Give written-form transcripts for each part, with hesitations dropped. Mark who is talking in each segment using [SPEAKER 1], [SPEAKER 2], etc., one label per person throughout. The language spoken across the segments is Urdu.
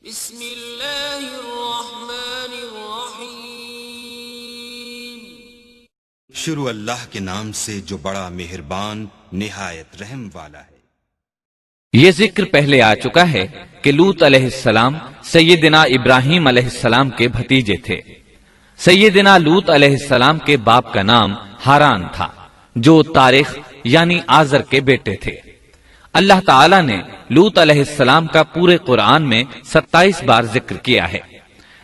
[SPEAKER 1] بسم اللہ الرحمن الرحیم۔
[SPEAKER 2] شروع اللہ کے نام سے جو بڑا مہربان نہایت رحم والا ہے۔
[SPEAKER 3] یہ ذکر پہلے آ چکا ہے کہ لوط علیہ السلام سیدنا ابراہیم علیہ السلام کے بھتیجے تھے۔ سیدنا لوط علیہ السلام کے باپ کا نام ہاران تھا، جو تاریخ یعنی آزر کے بیٹے تھے۔ اللہ تعالیٰ نے لوط علیہ السلام کا پورے قرآن میں 27 بار ذکر کیا ہے۔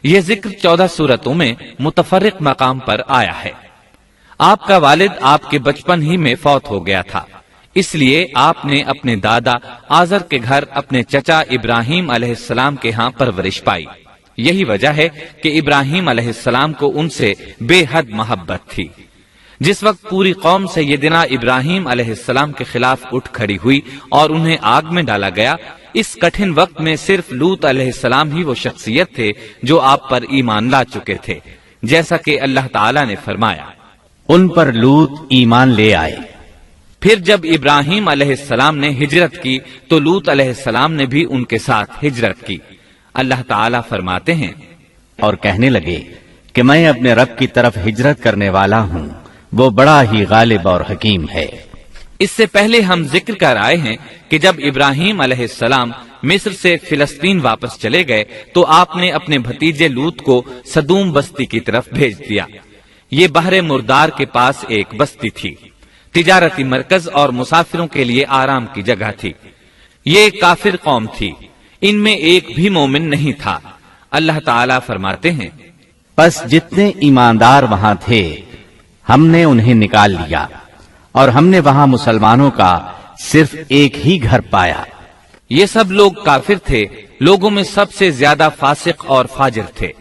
[SPEAKER 3] یہ ذکر 14 سورتوں میں متفرق مقام پر آیا ہے۔ آپ کا والد آپ کے بچپن ہی میں فوت ہو گیا تھا، اس لیے آپ نے اپنے دادا آزر کے گھر اپنے چچا ابراہیم علیہ السلام کے ہاں پرورش پائی۔ یہی وجہ ہے کہ ابراہیم علیہ السلام کو ان سے بے حد محبت تھی۔ جس وقت پوری قوم سیدنا ابراہیم علیہ السلام کے خلاف اٹھ کھڑی ہوئی اور انہیں آگ میں ڈالا گیا، اس کٹھن وقت میں صرف لوط علیہ السلام ہی وہ شخصیت تھے جو آپ پر ایمان لا چکے تھے، جیسا کہ اللہ تعالیٰ نے فرمایا
[SPEAKER 4] ان پر لوط ایمان لے آئے۔
[SPEAKER 3] پھر جب ابراہیم علیہ السلام نے ہجرت کی تو لوط علیہ السلام نے بھی ان کے ساتھ ہجرت کی۔ اللہ تعالیٰ فرماتے ہیں
[SPEAKER 4] اور کہنے لگے کہ میں اپنے رب کی طرف ہجرت کرنے والا ہوں، وہ بڑا ہی غالب اور حکیم ہے۔
[SPEAKER 3] اس سے پہلے ہم ذکر کر آئے ہیں کہ جب ابراہیم علیہ السلام مصر سے فلسطین واپس چلے گئے تو آپ نے اپنے بھتیجے لوط کو سدوم بستی کی طرف بھیج دیا۔ یہ بحر مردار کے پاس ایک بستی تھی، تجارتی مرکز اور مسافروں کے لیے آرام کی جگہ تھی۔ یہ کافر قوم تھی، ان میں ایک بھی مومن نہیں تھا۔ اللہ تعالیٰ فرماتے ہیں
[SPEAKER 4] پس جتنے ایماندار وہاں تھے ہم نے انہیں نکال لیا، اور ہم نے وہاں مسلمانوں کا صرف ایک ہی گھر پایا۔
[SPEAKER 3] یہ سب لوگ کافر تھے، لوگوں میں سب سے زیادہ فاسق اور فاجر تھے۔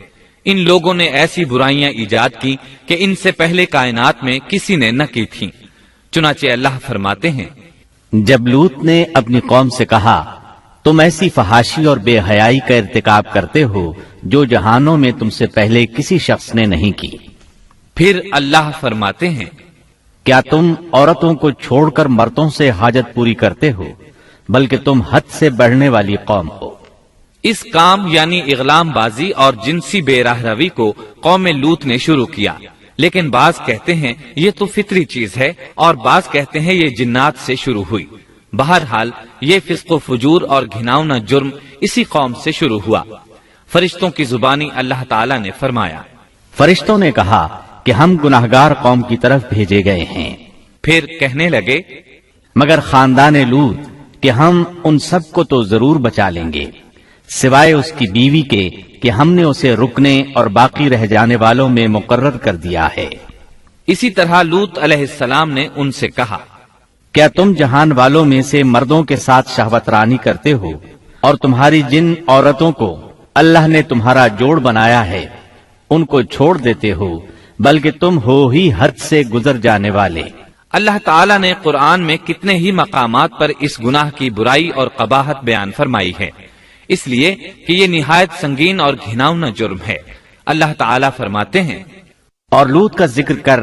[SPEAKER 3] ان لوگوں نے ایسی برائیاں ایجاد کی کہ ان سے پہلے کائنات میں کسی نے نہ کی تھیں۔ چنانچہ اللہ فرماتے ہیں
[SPEAKER 4] جب لوط نے اپنی قوم سے کہا تم ایسی فحاشی اور بے حیائی کا ارتکاب کرتے ہو جو جہانوں میں تم سے پہلے کسی شخص نے نہیں کی۔
[SPEAKER 3] پھر اللہ فرماتے ہیں
[SPEAKER 4] کیا تم عورتوں کو چھوڑ کر مردوں سے حاجت پوری کرتے ہو، بلکہ تم حد سے بڑھنے والی قوم ہو۔
[SPEAKER 3] اس کام یعنی اغلام بازی اور جنسی بے راہ روی کو قوم لوط نے شروع کیا، لیکن بعض کہتے ہیں یہ تو فطری چیز ہے اور بعض کہتے ہیں یہ جنات سے شروع ہوئی۔ بہرحال یہ فسق و فجور اور گھناؤنا جرم اسی قوم سے شروع ہوا۔ فرشتوں کی زبانی اللہ تعالیٰ نے فرمایا
[SPEAKER 4] فرشتوں نے کہا کہ ہم گناہگار قوم کی طرف بھیجے گئے ہیں۔
[SPEAKER 3] پھر کہنے لگے
[SPEAKER 4] مگر خاندان لوط کہ ہم ان سب کو تو ضرور بچا لیں گے، سوائے اس کی بیوی کے کہ ہم نے اسے رکنے اور باقی رہ جانے والوں میں مقرر کر دیا ہے۔
[SPEAKER 3] اسی طرح لوط علیہ السلام نے ان سے کہا
[SPEAKER 4] کیا تم جہان والوں میں سے مردوں کے ساتھ شہوت رانی کرتے ہو، اور تمہاری جن عورتوں کو اللہ نے تمہارا جوڑ بنایا ہے ان کو چھوڑ دیتے ہو، بلکہ تم ہو ہی حد سے گزر جانے والے۔
[SPEAKER 3] اللہ تعالیٰ نے قرآن میں کتنے ہی مقامات پر اس گناہ کی برائی اور قباحت بیان فرمائی ہے، اس لیے کہ یہ نہایت سنگین اور گھناؤنا جرم ہے۔ اللہ تعالیٰ فرماتے ہیں
[SPEAKER 4] اور لوط کا ذکر کر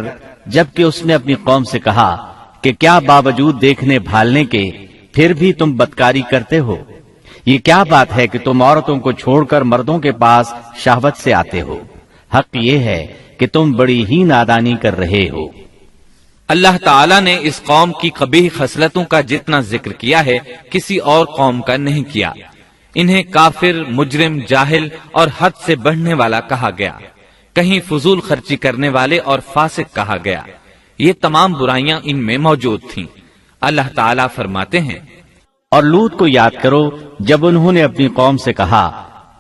[SPEAKER 4] جبکہ اس نے اپنی قوم سے کہا کہ کیا باوجود دیکھنے بھالنے کے پھر بھی تم بدکاری کرتے ہو؟ یہ کیا بات ہے کہ تم عورتوں کو چھوڑ کر مردوں کے پاس شہوت سے آتے ہو؟ حق یہ ہے کہ تم بڑی ہی نادانی کر رہے ہو۔
[SPEAKER 3] اللہ تعالیٰ نے اس قوم کی قبیح خصلتوں کا جتنا ذکر کیا ہے کسی اور قوم کا نہیں کیا۔ انہیں کافر، مجرم، جاہل اور حد سے بڑھنے والا کہا گیا، کہیں فضول خرچی کرنے والے اور فاسق کہا گیا۔ یہ تمام برائیاں ان میں موجود تھیں۔ اللہ تعالیٰ فرماتے ہیں
[SPEAKER 4] اور لوط کو یاد کرو جب انہوں نے اپنی قوم سے کہا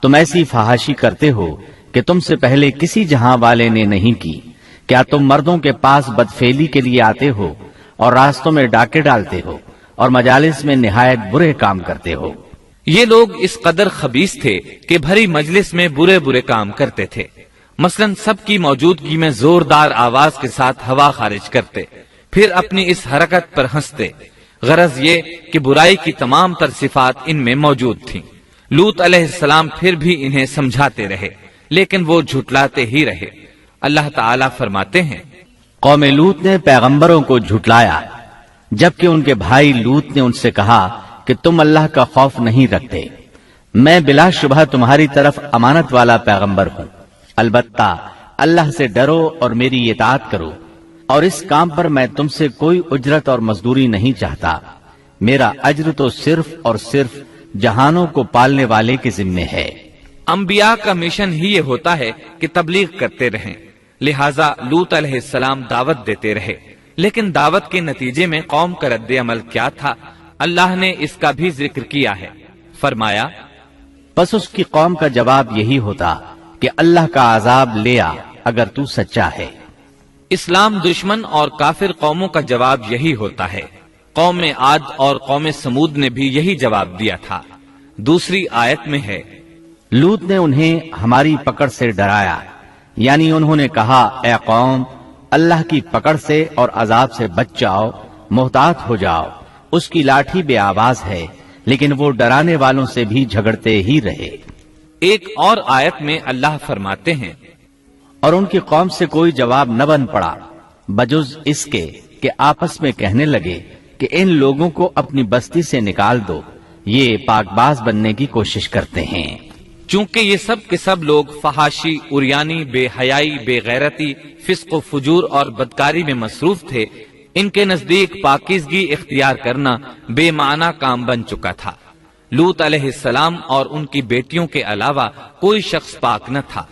[SPEAKER 4] تم ایسی فحاشی کرتے ہو کہ تم سے پہلے کسی جہاں والے نے نہیں کی۔ کیا تم مردوں کے پاس بدفعلی کے لیے آتے ہو اور راستوں میں ڈاکے ڈالتے ہو اور مجالس میں نہایت برے کام کرتے ہو؟
[SPEAKER 3] یہ لوگ اس قدر خبیث تھے کہ بھری مجلس میں برے برے کام کرتے تھے۔ مثلا سب کی موجودگی میں زوردار آواز کے ساتھ ہوا خارج کرتے، پھر اپنی اس حرکت پر ہنستے۔ غرض یہ کہ برائی کی تمام تر صفات ان میں موجود تھیں۔ لوط علیہ السلام پھر بھی انہیں سمجھاتے رہے، لیکن وہ جھٹلاتے ہی رہے۔ اللہ تعالیٰ فرماتے ہیں
[SPEAKER 4] قوم لوط نے پیغمبروں کو جھٹلایا، جبکہ ان کے بھائی لوط نے ان سے کہا کہ تم اللہ کا خوف نہیں رکھتے، میں بلا شبہ تمہاری طرف امانت والا پیغمبر ہوں، البتہ اللہ سے ڈرو اور میری اطاعت کرو، اور اس کام پر میں تم سے کوئی اجرت اور مزدوری نہیں چاہتا، میرا اجر تو صرف اور صرف جہانوں کو پالنے والے کے ذمے ہے۔
[SPEAKER 3] انبیاء کا مشن ہی یہ ہوتا ہے کہ تبلیغ کرتے رہیں، لہٰذا لوط علیہ السلام دعوت دیتے رہے، لیکن دعوت کے نتیجے میں قوم کا رد عمل کیا تھا، اللہ نے اس کا بھی ذکر کیا ہے۔ فرمایا،
[SPEAKER 4] بس اس کی قوم کا جواب یہی ہوتا کہ اللہ کا عذاب لے آ اگر تو سچا ہے۔
[SPEAKER 3] اسلام دشمن اور کافر قوموں کا جواب یہی ہوتا ہے۔ قوم عاد اور قوم سمود نے بھی یہی جواب دیا تھا۔ دوسری آیت میں ہے،
[SPEAKER 4] لوط نے انہیں ہماری پکڑ سے ڈرایا، یعنی انہوں نے کہا، اے قوم، اللہ کی پکڑ سے اور عذاب سے بچ جاؤ، محتاط ہو جاؤ، اس کی لاٹھی بے آواز ہے، لیکن وہ ڈرانے والوں سے بھی جھگڑتے ہی رہے۔
[SPEAKER 3] ایک اور آیت میں اللہ فرماتے ہیں،
[SPEAKER 4] اور ان کی قوم سے کوئی جواب نہ بن پڑا بجز اس کے کہ آپس میں کہنے لگے کہ ان لوگوں کو اپنی بستی سے نکال دو، یہ پاک باز بننے کی کوشش کرتے ہیں۔
[SPEAKER 3] چونکہ یہ سب کے سب لوگ فحاشی، عریانی، بے حیائی، بے غیرتی، فسق و فجور اور بدکاری میں مصروف تھے، ان کے نزدیک پاکیزگی اختیار کرنا بے معنی کام بن چکا تھا۔ لوط علیہ السلام اور ان کی بیٹیوں کے علاوہ کوئی شخص پاک نہ تھا،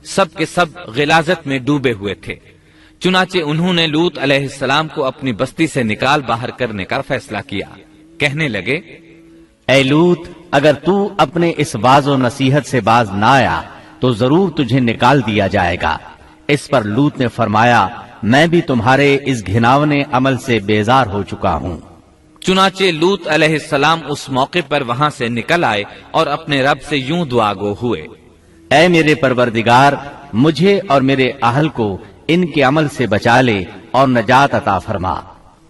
[SPEAKER 3] سب کے سب غلاظت میں ڈوبے ہوئے تھے۔ چنانچہ انہوں نے لوط علیہ السلام کو اپنی بستی سے نکال باہر کرنے کا فیصلہ کیا۔ کہنے لگے،
[SPEAKER 4] اے لوط، اگر تو اپنے اس واعظ و نصیحت سے باز نہ آیا تو ضرور تجھے نکال دیا جائے گا۔ اس پر لوط نے فرمایا، میں بھی تمہارے اس گھناونے عمل سے بیزار ہو چکا ہوں۔
[SPEAKER 3] چنانچہ لوط علیہ السلام اس موقع پر وہاں سے نکل آئے اور اپنے رب سے یوں دعا گو ہوئے،
[SPEAKER 4] اے میرے پروردگار، مجھے اور میرے اہل کو ان کے عمل سے بچا لے اور نجات عطا فرما۔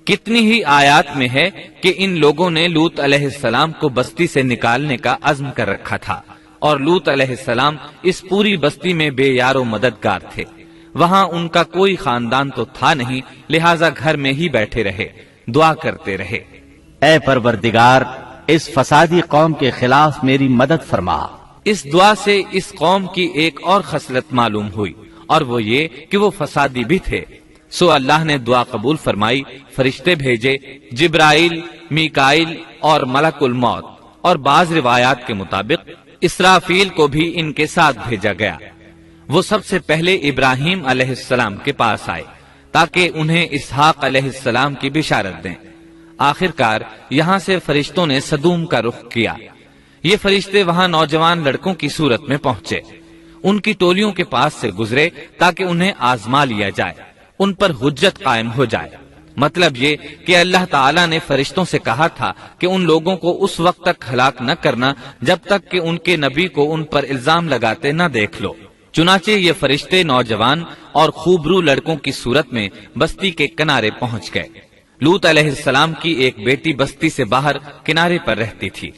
[SPEAKER 3] کتنی ہی آیات میں ہے کہ ان لوگوں نے لوط علیہ السلام کو بستی سے نکالنے کا عزم کر رکھا تھا، اور لوط علیہ السلام اس پوری بستی میں بے یار و مددگار تھے۔ وہاں ان کا کوئی خاندان تو تھا نہیں، لہٰذا گھر میں ہی بیٹھے رہے، دعا کرتے رہے،
[SPEAKER 4] اے پروردگار، اس فسادی قوم کے خلاف میری مدد فرما۔
[SPEAKER 3] اس دعا سے اس قوم کی ایک اور خصلت معلوم ہوئی، اور وہ یہ کہ وہ فسادی بھی تھے۔ سو اللہ نے دعا قبول فرمائی، فرشتے بھیجے، جبرائیل، میکائیل اور ملک الموت، اور بعض روایات کے مطابق اسرافیل کو بھی ان کے ساتھ بھیجا گیا۔ وہ سب سے پہلے ابراہیم علیہ السلام کے پاس آئے تاکہ انہیں اسحاق علیہ السلام کی بشارت دیں۔ آخر کار یہاں سے فرشتوں نے سدوم کا رخ کیا۔ یہ فرشتے وہاں نوجوان لڑکوں کی صورت میں پہنچے، ان کی ٹولیوں کے پاس سے گزرے تاکہ انہیں آزما لیا جائے، ان پر حجت قائم ہو جائے۔ مطلب یہ کہ اللہ تعالیٰ نے فرشتوں سے کہا تھا کہ ان لوگوں کو اس وقت تک ہلاک نہ کرنا جب تک کہ ان کے نبی کو ان پر الزام لگاتے نہ دیکھ لو۔ چنانچہ یہ فرشتے نوجوان اور خوبرو لڑکوں کی صورت میں بستی کے کنارے پہنچ گئے۔ لوط علیہ السلام کی ایک بیٹی بستی سے باہر کنارے پر رہتی تھی۔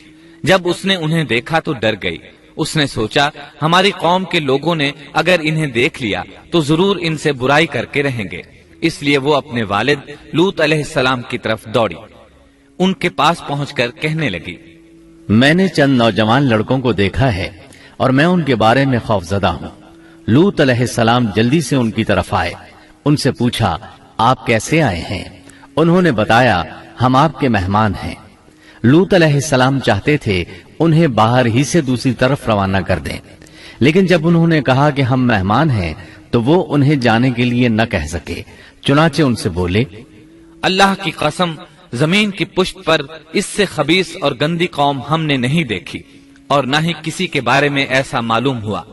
[SPEAKER 3] جب اس نے انہیں دیکھا تو ڈر گئی۔ اس نے سوچا، ہماری قوم کے لوگوں نے اگر انہیں دیکھ لیا تو ضرور ان سے برائی کر کے رہیں گے، اس لیے وہ اپنے والد لوط علیہ السلام کی طرف دوڑی، ان کے پاس پہنچ کر کہنے لگی،
[SPEAKER 4] میں نے چند نوجوان لڑکوں کو دیکھا ہے اور میں ان کے بارے میں خوفزدہ ہوں۔ لوط علیہ السلام جلدی سے ان کی طرف آئے، ان سے پوچھا، آپ کیسے آئے ہیں؟ انہوں نے بتایا، ہم آپ کے مہمان ہیں۔ لوط علیہ السلام چاہتے تھے انہیں باہر ہی سے دوسری طرف روانہ کر دیں، لیکن جب انہوں نے کہا کہ ہم مہمان ہیں تو وہ انہیں جانے کے لیے نہ کہہ سکے، چنانچہ ان سے بولے،
[SPEAKER 3] اللہ کی قسم، زمین کی پشت پر اس سے خبیث اور گندی قوم ہم نے نہیں دیکھی، اور نہ ہی کسی کے بارے میں ایسا معلوم ہوا۔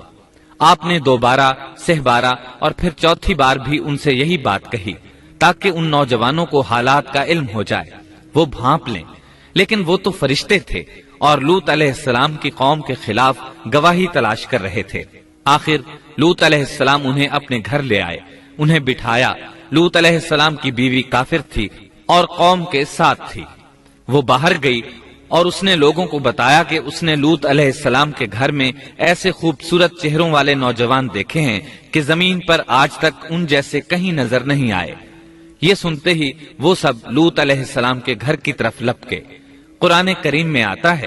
[SPEAKER 3] آپ نے 2 بار، 3 بار اور پھر 4تھی بار بھی ان سے یہی بات کہی تاکہ ان نوجوانوں کو حالات کا علم ہو جائے، وہ بھانپ لیں، لیکن وہ تو فرشتے تھے اور لوط علیہ السلام کی قوم کے خلاف گواہی تلاش کر رہے تھے۔ آخر لوط علیہ السلام انہیں اپنے گھر لے آئے، انہیں بٹھایا۔ لوط علیہ السلام کی بیوی کافر تھی اور قوم کے ساتھ تھی۔ وہ باہر گئی اور اس نے لوگوں کو بتایا کہ اس نے لوط علیہ السلام کے گھر میں ایسے خوبصورت چہروں والے نوجوان دیکھے ہیں کہ زمین پر آج تک ان جیسے کہیں نظر نہیں آئے۔ یہ سنتے ہی وہ سب لوط علیہ السلام کے گھر کی طرف لپکے۔ قرآن کریم میں آتا ہے،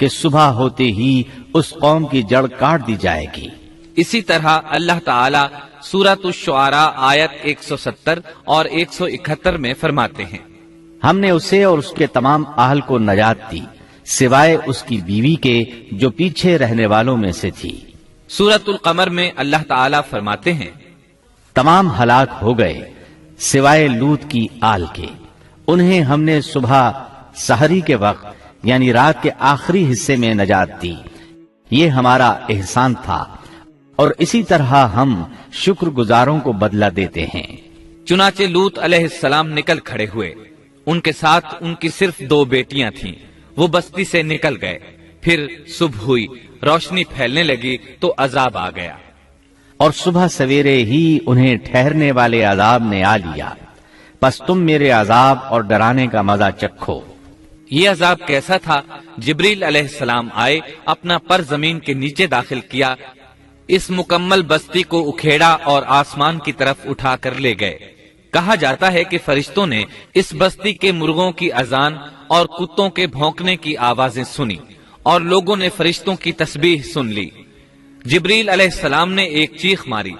[SPEAKER 4] کہ صبح ہوتے ہی اس قوم کی جڑ کاٹ دی جائے گی۔
[SPEAKER 3] اسی طرح اللہ تعالی سورۃ الشعراء آیت 170 اور 171 میں فرماتے ہیں،
[SPEAKER 4] ہم نے اسے اور اس کے تمام اہل کو نجات دی سوائے اس کی بیوی کے جو پیچھے رہنے والوں میں سے تھی۔
[SPEAKER 3] سورۃ القمر میں اللہ تعالی فرماتے ہیں،
[SPEAKER 4] تمام ہلاک ہو گئے سوائے لوط کی آل کے، انہیں ہم نے صبح سحری کے وقت یعنی رات کے آخری حصے میں نجات دی، یہ ہمارا احسان تھا اور اسی طرح ہم شکر گزاروں کو بدلہ دیتے ہیں۔
[SPEAKER 3] چنانچہ لوط علیہ السلام نکل کھڑے ہوئے، ان کے ساتھ ان کی صرف 2 بیٹیاں تھیں، وہ بستی سے نکل گئے۔ پھر صبح ہوئی، روشنی پھیلنے لگی تو عذاب آ گیا،
[SPEAKER 4] اور صبح سویرے ہی انہیں ٹھہرنے والے عذاب نے آ لیا، پس تم میرے عذاب اور ڈرانے کا مزہ چکھو۔
[SPEAKER 3] یہ عذاب کیسا تھا؟ جبریل علیہ السلام آئے، اپنا پر زمین کے نیچے داخل کیا، اس مکمل بستی کو اکھیڑا اور آسمان کی طرف اٹھا کر لے گئے۔ کہا جاتا ہے کہ فرشتوں نے اس بستی کے مرغوں کی اذان اور کتوں کے بھونکنے کی آوازیں سنی اور لوگوں نے فرشتوں کی تسبیح سن لی۔ جبریل علیہ السلام نے ایک چیخ ماری،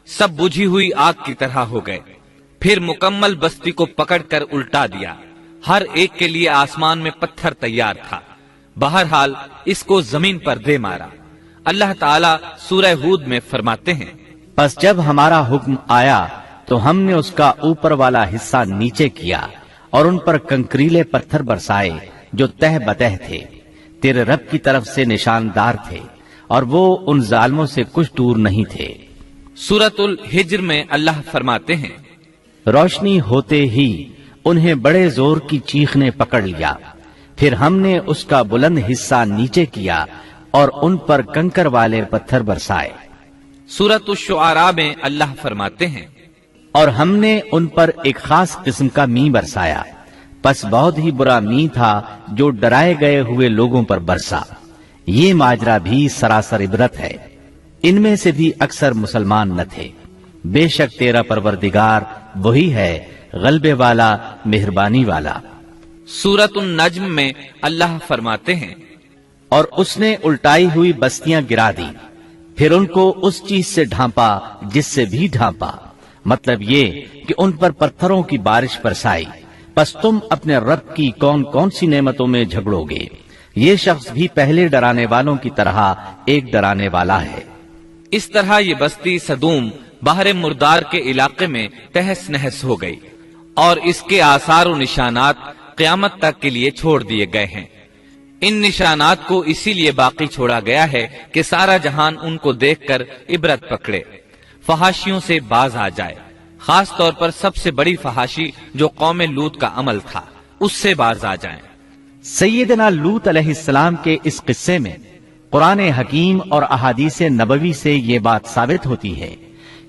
[SPEAKER 3] سب بجھی ہوئی آگ کی طرح ہو گئے، پھر مکمل بستی کو پکڑ کر الٹا دیا، ہر ایک کے لیے آسمان میں پتھر تیار تھا، بہرحال اس کو زمین پر دے مارا۔ اللہ تعالیٰ سورہ ہود میں فرماتے ہیں،
[SPEAKER 4] پس جب ہمارا حکم آیا تو ہم نے اس کا اوپر والا حصہ نیچے کیا اور ان پر کنکریلے پتھر برسائے جو تہ بتہ تھے، تیرے رب کی طرف سے نشاندار تھے اور وہ ان ظالموں سے کچھ دور نہیں تھے۔
[SPEAKER 3] سورۃ الحجر میں اللہ فرماتے ہیں،
[SPEAKER 4] روشنی ہوتے ہی انہیں بڑے زور کی چیخ نے پکڑ لیا، پھر ہم نے اس کا بلند حصہ نیچے کیا اور ان پر کنکر والے پتھر برسائے۔
[SPEAKER 3] سورۃ الشعراء میں اللہ فرماتے ہیں،
[SPEAKER 4] اور ہم نے ان پر ایک خاص قسم کا می برسایا، پس بہت ہی برا می تھا جو ڈرائے گئے ہوئے لوگوں پر برسا۔ یہ ماجرا بھی سراسر عبرت ہے، ان میں سے بھی اکثر مسلمان نہ تھے۔ بے شک تیرا پروردگار وہی ہے غلبے والا، مہربانی والا۔
[SPEAKER 3] سورۃ النجم میں اللہ فرماتے ہیں،
[SPEAKER 4] اور اس نے الٹائی ہوئی بستیاں گرا دی، پھر ان کو اس چیز سے ڈھانپا جس سے بھی ڈھانپا، مطلب یہ کہ ان پر پتھروں کی بارش برسائی، پس تم اپنے رب کی کون کون سی نعمتوں میں جھگڑو گے۔ یہ شخص بھی پہلے ڈرانے والوں کی طرح ایک ڈرانے والا ہے۔
[SPEAKER 3] اس طرح یہ بستی سدوم باہر مردار کے علاقے میں تہس نہس ہو گئی اور اس کے آثار و نشانات قیامت تک کے لیے چھوڑ دیے گئے ہیں۔ ان نشانات کو اسی لیے باقی چھوڑا گیا ہے کہ سارا جہان ان کو دیکھ کر عبرت پکڑے، فحاشیوں سے باز آ جائے، خاص طور پر سب سے بڑی فحاشی جو قوم لوط کا عمل تھا اس سے باز آ جائیں۔
[SPEAKER 4] سیدنا لوط علیہ السلام کے اس قصے میں قرآن حکیم اور احادیث نبوی سے یہ بات ثابت ہوتی ہے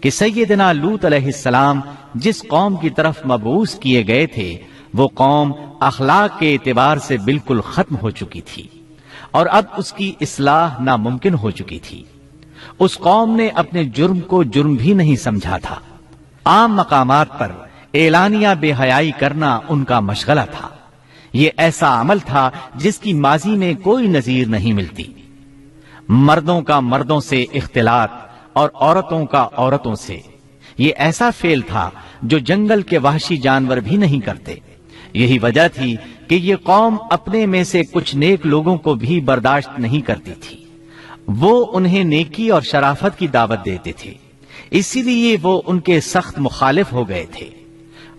[SPEAKER 4] کہ سیدنا لوط علیہ السلام جس قوم کی طرف مبعوث کیے گئے تھے وہ قوم اخلاق کے اعتبار سے بالکل ختم ہو چکی تھی اور اب اس کی اصلاح ناممکن ہو چکی تھی۔ اس قوم نے اپنے جرم کو جرم بھی نہیں سمجھا تھا، عام مقامات پر اعلانیہ بے حیائی کرنا ان کا مشغلہ تھا۔ یہ ایسا عمل تھا جس کی ماضی میں کوئی نظیر نہیں ملتی۔ مردوں کا مردوں سے اختلاط اور عورتوں کا عورتوں سے، یہ ایسا فعل تھا جو جنگل کے وحشی جانور بھی نہیں کرتے۔ یہی وجہ تھی کہ یہ قوم اپنے میں سے کچھ نیک لوگوں کو بھی برداشت نہیں کرتی تھی، وہ انہیں نیکی اور شرافت کی دعوت دیتے تھے، اسی لیے وہ ان کے سخت مخالف ہو گئے تھے۔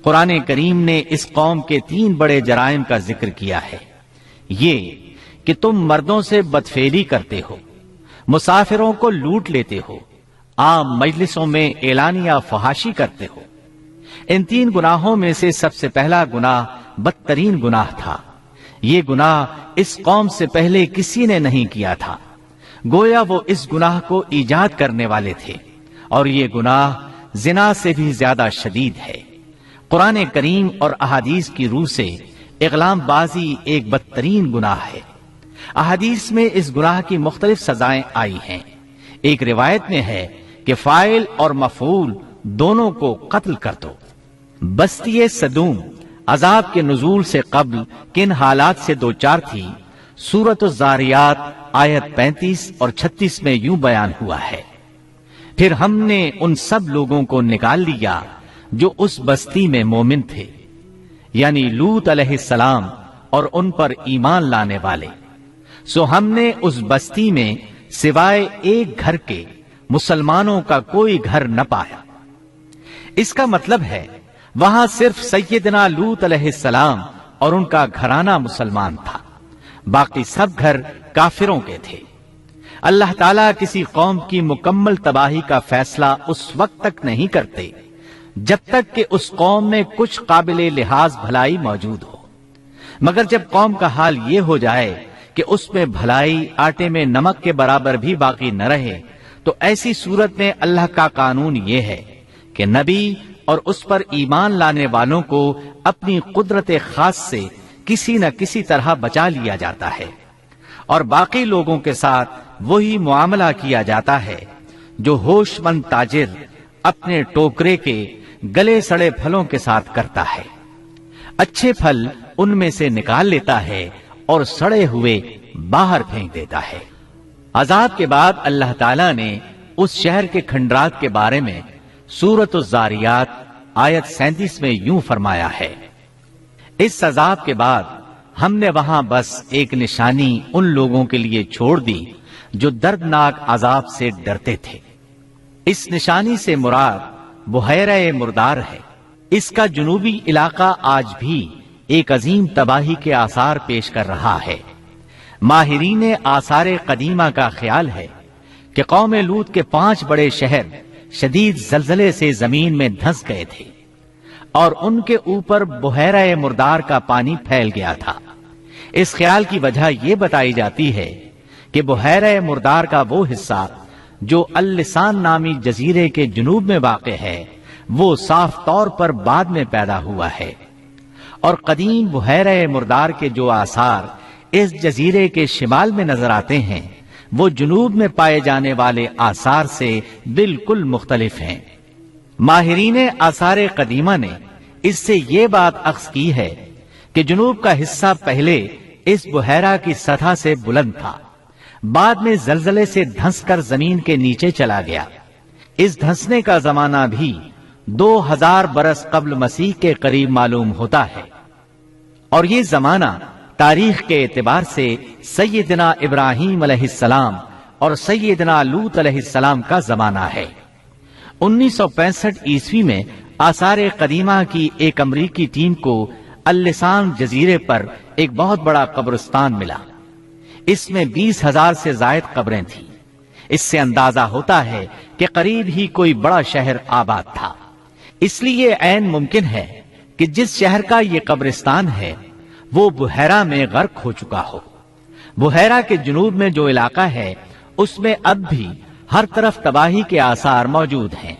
[SPEAKER 4] قرآن کریم نے اس قوم کے 3 بڑے جرائم کا ذکر کیا ہے، یہ کہ تم مردوں سے بدفعلی کرتے ہو، مسافروں کو لوٹ لیتے ہو، عام مجلسوں میں اعلانیہ فحاشی کرتے ہو۔ ان 3 گناہوں میں سے سب سے پہلا گناہ بدترین گناہ تھا۔ یہ گناہ اس قوم سے پہلے کسی نے نہیں کیا تھا، گویا وہ اس گناہ کو ایجاد کرنے والے تھے، اور یہ گناہ زنا سے بھی زیادہ شدید ہے۔ قرآن کریم اور احادیث کی روح سے اغلام بازی ایک بدترین گناہ ہے۔ احادیث میں اس گناہ کی مختلف سزائیں آئی ہیں۔ ایک روایت میں ہے کہ فاعل اور مفعول دونوں کو قتل کر دو۔ بستی سدوم عذاب کے نزول سے قبل کن حالات سے دوچار تھی، سورۃ الزاریات آیت 35 اور 36 میں یوں بیان ہوا ہے، پھر ہم نے ان سب لوگوں کو نکال لیا جو اس بستی میں مومن تھے، یعنی لوط علیہ السلام اور ان پر ایمان لانے والے، سو ہم نے اس بستی میں سوائے ایک گھر کے مسلمانوں کا کوئی گھر نہ پایا۔ اس کا مطلب ہے وہاں صرف سیدنا لوط علیہ السلام اور ان کا گھرانہ مسلمان تھا، باقی سب گھر کافروں کے تھے۔ اللہ تعالیٰ کسی قوم کی مکمل تباہی کا فیصلہ اس وقت تک نہیں کرتے جب تک کہ اس قوم میں کچھ قابل لحاظ بھلائی موجود ہو، مگر جب قوم کا حال یہ ہو جائے کہ اس میں بھلائی آٹے میں نمک کے برابر بھی باقی نہ رہے، تو ایسی صورت میں اللہ کا قانون یہ ہے کہ نبی اور اس پر ایمان لانے والوں کو اپنی قدرت خاص سے کسی نہ کسی طرح بچا لیا جاتا ہے، اور باقی لوگوں کے ساتھ وہی معاملہ کیا جاتا ہے جو ہوش مند تاجر اپنے ٹوکرے کے گلے سڑے پھلوں کے ساتھ کرتا ہے، اچھے پھل ان میں سے نکال لیتا ہے اور سڑے ہوئے باہر پھینک دیتا ہے۔ عذاب کے بعد اللہ تعالیٰ نے اس شہر کے کھنڈرات کے بارے میں سورۃ الزاریات آیت 37 میں یوں فرمایا ہے، اس عذاب کے بعد ہم نے وہاں بس ایک نشانی ان لوگوں کے لیے چھوڑ دی جو دردناک عذاب سے ڈرتے تھے۔ اس نشانی سے مراد بحیرہ مردار ہے۔ اس کا جنوبی علاقہ آج بھی ایک عظیم تباہی کے آثار پیش کر رہا ہے۔ ماہرین آثار قدیمہ کا خیال ہے کہ قوم لوط کے 5 بڑے شہر شدید زلزلے سے زمین میں دھنس گئے تھے اور ان کے اوپر بحیرہ مردار کا پانی پھیل گیا تھا۔ اس خیال کی وجہ یہ بتائی جاتی ہے کہ بحیرہ مردار کا وہ حصہ جو اللسان نامی جزیرے کے جنوب میں واقع ہے وہ صاف طور پر بعد میں پیدا ہوا ہے، اور قدیم بحیرہ مردار کے جو آثار اس جزیرے کے شمال میں نظر آتے ہیں وہ جنوب میں پائے جانے والے آثار سے بالکل مختلف ہیں۔ ماہرین آثار قدیمہ نے اس سے یہ بات اخذ کی ہے کہ جنوب کا حصہ پہلے اس بحیرہ کی سطح سے بلند تھا، بعد میں زلزلے سے دھنس کر زمین کے نیچے چلا گیا۔ اس دھنسنے کا زمانہ بھی 2000 برس قبل مسیح کے قریب معلوم ہوتا ہے، اور یہ زمانہ تاریخ کے اعتبار سے سیدنا ابراہیم علیہ السلام اور سیدنا لوط علیہ السلام کا زمانہ ہے۔ 1965 عیسوی میں آثار قدیمہ کی ایک امریکی ٹیم کو اللسان جزیرے پر ایک بہت بڑا قبرستان ملا۔ اس میں 20,000 سے زائد قبریں تھیں۔ اس سے اندازہ ہوتا ہے کہ قریب ہی کوئی بڑا شہر آباد تھا۔ اس لیے عین ممکن ہے کہ جس شہر کا یہ قبرستان ہے وہ بحیرہ میں غرق ہو چکا ہو۔ بحیرہ کے جنوب میں جو علاقہ ہے اس میں اب بھی ہر طرف تباہی کے آثار موجود ہیں،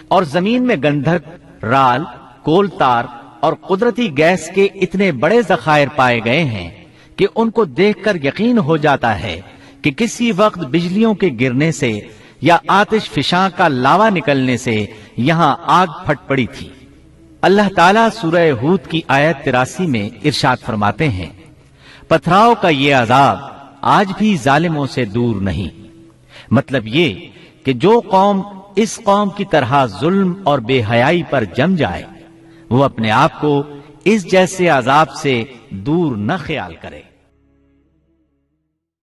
[SPEAKER 4] اور زمین میں گندھک، رال، کول تار اور قدرتی گیس کے اتنے بڑے ذخائر پائے گئے ہیں کہ ان کو دیکھ کر یقین ہو جاتا ہے کہ کسی وقت بجلیوں کے گرنے سے یا آتش فشاں کا لاوا نکلنے سے یہاں آگ پھٹ پڑی تھی۔ اللہ تعالیٰ سورہ ہود کی آیت 83 میں ارشاد فرماتے ہیں، پتھراؤ کا یہ عذاب آج بھی ظالموں سے دور نہیں۔ مطلب یہ کہ جو قوم اس قوم کی طرح ظلم اور بے حیائی پر جم جائے وہ اپنے آپ کو اس جیسے عذاب سے دور نہ خیال کرے۔